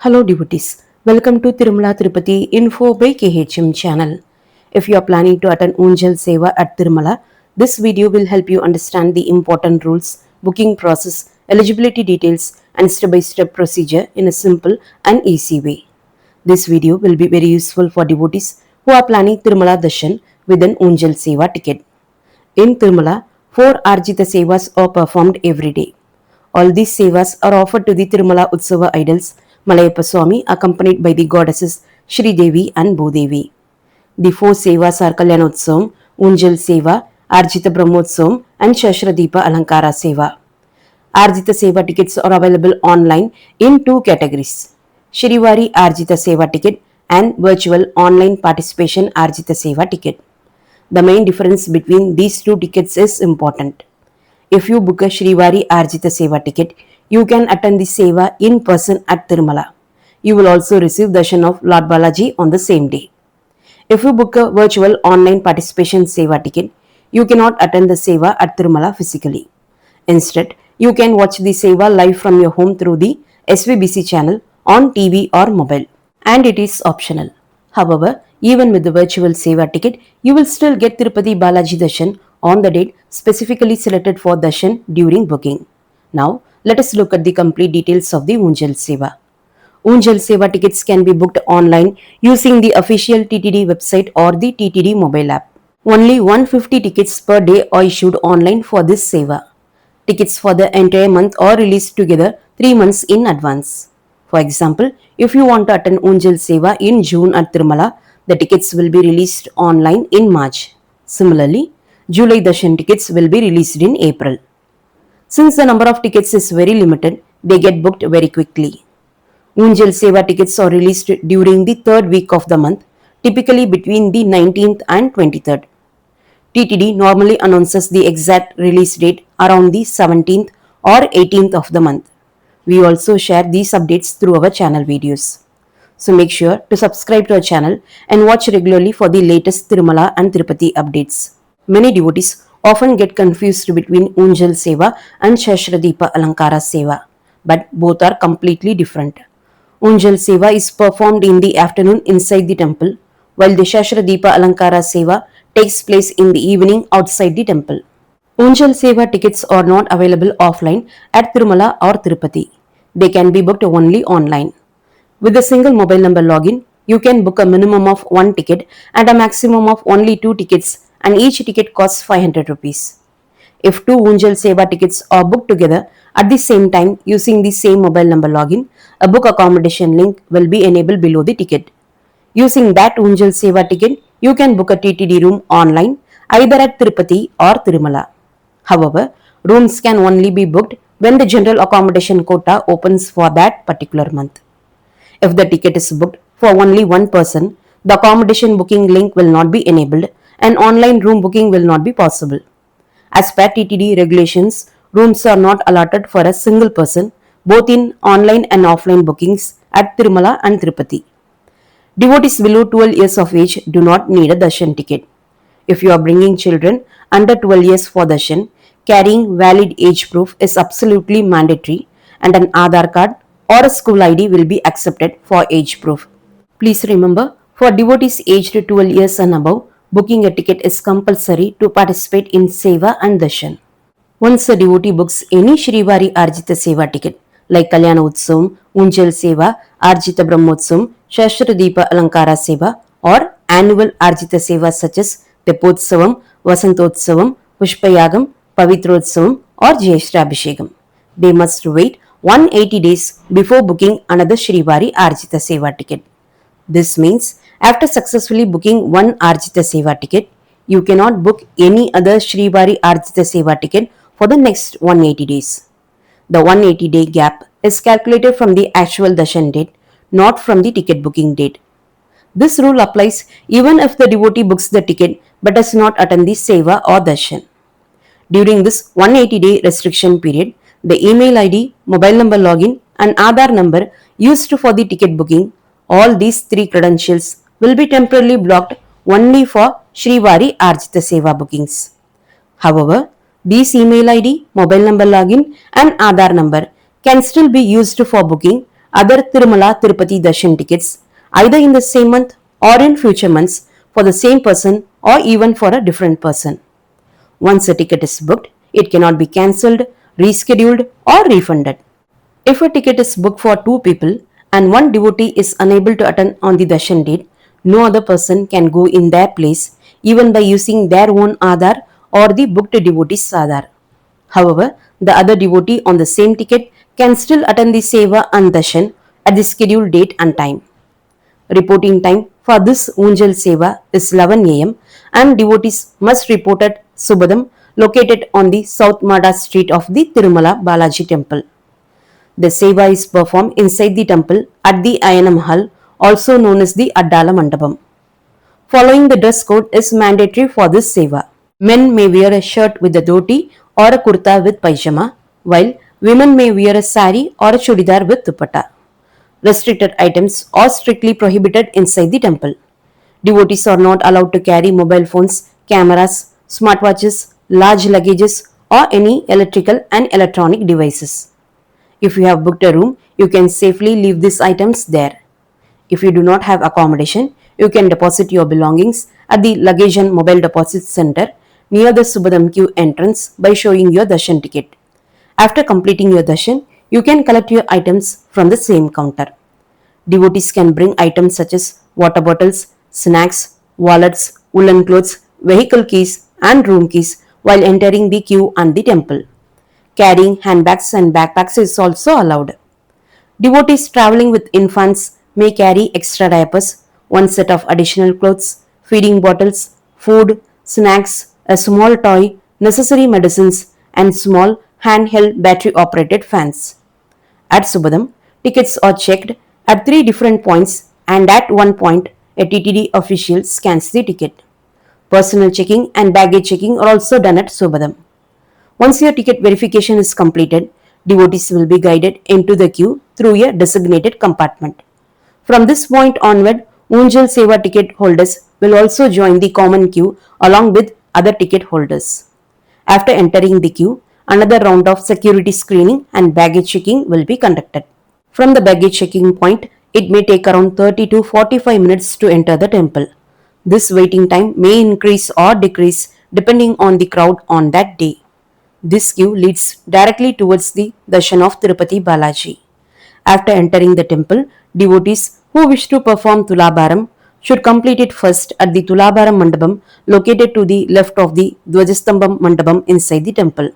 Hello devotees, welcome to Tirumala Tirupati Info by KHM channel. If you are planning to attend Unjal Seva at Tirumala, this video will help you understand the important rules, booking process, eligibility details and step-by-step procedure in a simple and easy way. This video will be very useful for devotees who are planning Tirumala Darshan with an Unjal Seva ticket. In Tirumala, 4 Arjita Sevas are performed every day. All these sevas are offered to the Tirumala Utsava idols, Malayappa Swami, accompanied by the goddesses Shri Devi and Bhudevi. The 4 sevas are Kalyanotsavam, Unjal Seva, Arjita Brahmotsavam, and Shashradipa Alankara Seva. Arjita Seva tickets are available online in 2 categories: Shrivari Arjita Seva ticket and virtual online participation Arjita Seva ticket. The main difference between these two tickets is important. If you book a Shrivari Arjita Seva ticket, you can attend the Seva in person at Tirumala. You will also receive darshan of Lord Balaji on the same day. If you book a virtual online participation Seva ticket, you cannot attend the Seva at Tirumala physically. Instead, you can watch the Seva live from your home through the SVBC channel on TV or mobile. And it is optional. However, even with the virtual Seva ticket, you will still get Tirupati Balaji Darshan on the date specifically selected for Darshan during booking. Now, let us look at the complete details of the Unjal Seva. Unjal Seva tickets can be booked online using the official TTD website or the TTD mobile app. Only 150 tickets per day are issued online for this Seva. Tickets for the entire month are released together 3 months in advance. For example, if you want to attend Unjal Seva in June at Tirumala, the tickets will be released online in March. Similarly, July Darshan tickets will be released in April. Since the number of tickets is very limited, they get booked very quickly. Unjal Seva tickets are released during the third week of the month, typically between the 19th and 23rd. TTD normally announces the exact release date around the 17th or 18th of the month. We also share these updates through our channel videos. So make sure to subscribe to our channel and watch regularly for the latest Tirumala and Tirupati updates. Many devotees often get confused between Unjal Seva and Shashradipa Alankara Seva, but both are completely different. Unjal Seva is performed in the afternoon inside the temple, while the Shashradipa Alankara Seva takes place in the evening outside the temple. Unjal Seva tickets are not available offline at Tirumala or Tirupati. They can be booked only online. With a single mobile number login, you can book a minimum of 1 ticket and a maximum of only 2 tickets, and each ticket costs 500 rupees. If 2 Unjal Seva tickets are booked together at the same time using the same mobile number login, a book accommodation link will be enabled below the ticket. Using that Unjal Seva ticket, you can book a TTD room online either at Tirupati or Tirumala. However, rooms can only be booked when the general accommodation quota opens for that particular month. If the ticket is booked for only one person, the accommodation booking link will not be enabled and online room booking will not be possible. As per TTD regulations, rooms are not allotted for a single person, both in online and offline bookings at Tirumala and Tirupati. Devotees below 12 years of age do not need a darshan ticket. If you are bringing children under 12 years for darshan, carrying valid age proof is absolutely mandatory, and an Aadhaar card or a school ID will be accepted for age proof. Please remember, for devotees aged 12 years and above, booking a ticket is compulsory to participate in Seva and Darshan. Once a devotee books any Shrivari Arjita Seva ticket like Kalyana Utsavam, Unjal Seva, Arjita Brahmotsavam, Shashradipa Alankara Seva, or annual Arjita Seva such as Tepotsavam, Vasantotsavam, Pushpayagam, Pavitrodsavam, or Jyeshtabhishekam, they must wait 180 days before booking another Shrivari Arjita Seva ticket. This means after successfully booking one Arjita Seva ticket, you cannot book any other Shrivari Arjita Seva ticket for the next 180 days. The 180-day gap is calculated from the actual darshan date, not from the ticket booking date. This rule applies even if the devotee books the ticket but does not attend the Seva or Darshan. During this 180-day restriction period, the email ID, mobile number login, and Aadhaar number used for the ticket booking, all these 3 credentials will be temporarily blocked only for Shrivari Arjita Seva bookings. However, these email ID, mobile number login, and Aadhaar number can still be used for booking other Tirumala Tirupati Darshan tickets either in the same month or in future months for the same person or even for a different person. Once a ticket is booked, it cannot be cancelled, rescheduled, or refunded. If a ticket is booked for two people and one devotee is unable to attend on the darshan date, no other person can go in their place even by using their own Aadhaar or the booked devotee's Aadhaar. However, the other devotee on the same ticket can still attend the seva and darshan at the scheduled date and time. Reporting time for this Unjal Seva is 11 am and devotees must report at Subadam located on the South Mada street of the Tirumala Balaji temple. The seva is performed inside the temple at the Ayanam Hall, also known as the Addala Mandapam. Following the dress code is mandatory for this seva. Men may wear a shirt with a dhoti or a kurta with pajama, while women may wear a sari or a chudidar with dupatta. Restricted items are strictly prohibited inside the temple. Devotees are not allowed to carry mobile phones, cameras, smartwatches, large luggages, or any electrical and electronic devices. If you have booked a room, you can safely leave these items there. If you do not have accommodation, you can deposit your belongings at the Luggage and Mobile Deposit Center near the Subadam queue entrance by showing your darshan ticket. After completing your darshan, you can collect your items from the same counter. Devotees can bring items such as water bottles, snacks, wallets, woolen clothes, vehicle keys, and room keys while entering the queue and the temple. Carrying handbags and backpacks is also allowed. Devotees traveling with infants may carry extra diapers, one set of additional clothes, feeding bottles, food, snacks, a small toy, necessary medicines, and small handheld battery operated fans. At Subadam, tickets are checked at three different points, and at one point, a TTD official scans the ticket. Personal checking and baggage checking are also done at Subadam. Once your ticket verification is completed, devotees will be guided into the queue through a designated compartment. From this point onward, Unjal Seva ticket holders will also join the common queue along with other ticket holders. After entering the queue, another round of security screening and baggage checking will be conducted. From the baggage checking point, it may take around 30 to 45 minutes to enter the temple. This waiting time may increase or decrease depending on the crowd on that day. This queue leads directly towards the darshan of Tirupati Balaji. After entering the temple, devotees who wish to perform Tulabharam should complete it first at the Tulabharam Mandapam located to the left of the Dwajastambam Mandapam inside the temple.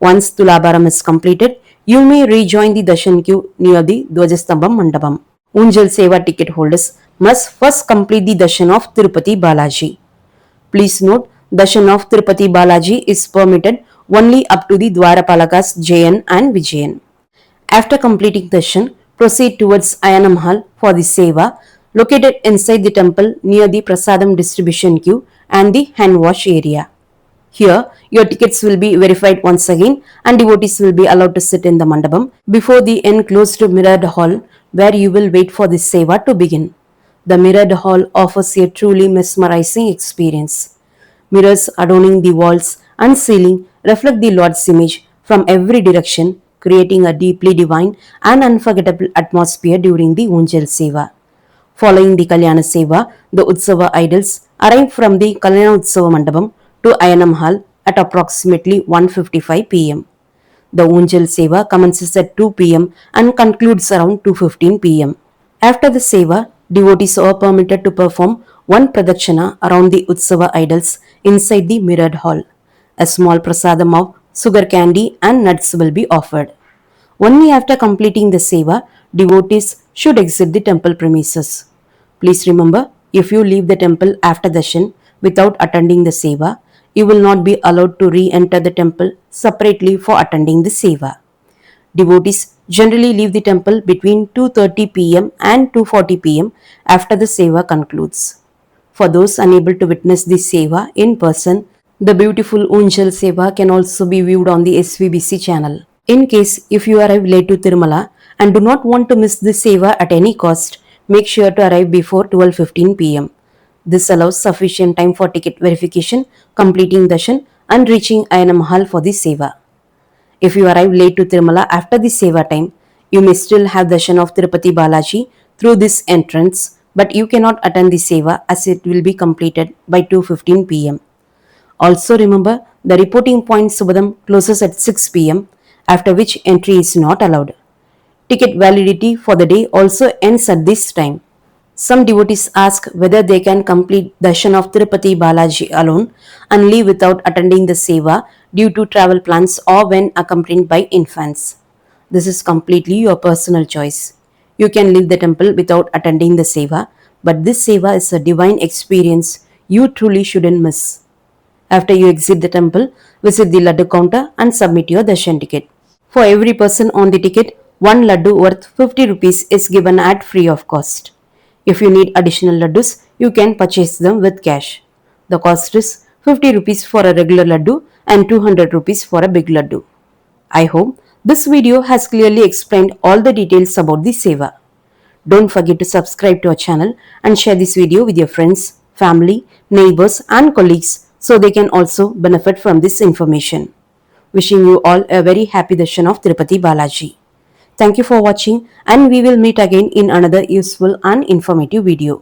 Once Tulabharam is completed, you may rejoin the darshan queue near the Dwajastambam Mandapam. Unjal Seva ticket holders must first complete the darshan of Tirupati Balaji. Please note, darshan of Tirupati Balaji is permitted only up to the Dwarapalakas Jayan and Vijayan. After completing darshan, proceed towards Ayanam Hall for the seva located inside the temple near the Prasadam distribution queue and the hand wash area. Here, your tickets will be verified once again and devotees will be allowed to sit in the mandapam before the enclosed mirrored hall where you will wait for the seva to begin. The mirrored hall offers a truly mesmerizing experience. Mirrors adorning the walls and ceiling reflect the Lord's image from every direction, creating a deeply divine and unforgettable atmosphere during the Unjal Seva. Following the Kalyana Seva, the Utsava idols arrive from the Kalyana Utsava Mandapam to Ayanam Hall at approximately 1:55 pm. The Unjal Seva commences at 2 pm and concludes around 2:15 pm. After the Seva, devotees are permitted to perform one pradakshina around the Utsava idols inside the mirrored hall. A small prasadam of sugar candy and nuts will be offered. Only after completing the seva, devotees should exit the temple premises. Please remember, if you leave the temple after darshan without attending the seva, you will not be allowed to re-enter the temple separately for attending the seva. Devotees generally leave the temple between 2:30 pm and 2:40 pm after the seva concludes. For those unable to witness the seva in person, the beautiful Unjal Seva can also be viewed on the SVBC channel. In case if you arrive late to Tirumala and do not want to miss the Seva at any cost, make sure to arrive before 12:15 pm. This allows sufficient time for ticket verification, completing darshan and reaching Ayanam Hall for the Seva. If you arrive late to Tirumala after the Seva time, You may still have darshan of Tirupati Balaji through this entrance, but you cannot attend the seva as it will be completed by 2:15 p.m. Also remember, the reporting point Subadam closes at 6 p.m., after which entry is not allowed. Ticket validity for the day also ends at this time. Some devotees ask whether they can complete darshan of Tirupati Balaji alone and leave without attending the seva due to travel plans or when accompanied by infants. This is completely your personal choice. You can leave the temple without attending the seva, but this seva is a divine experience you truly shouldn't miss. After you exit the temple, visit the laddu counter and submit your darshan ticket. For every person on the ticket, one laddu worth 50 rupees is given at free of cost. If you need additional laddus, you can purchase them with cash. The cost is 50 rupees for a regular laddu and 200 rupees for a big laddu. I hope this video has clearly explained all the details about the seva. Don't forget to subscribe to our channel and share this video with your friends, family, neighbors and colleagues so they can also benefit from this information. Wishing you all a very happy darshan of Tirupati Balaji. Thank you for watching and we will meet again in another useful and informative video.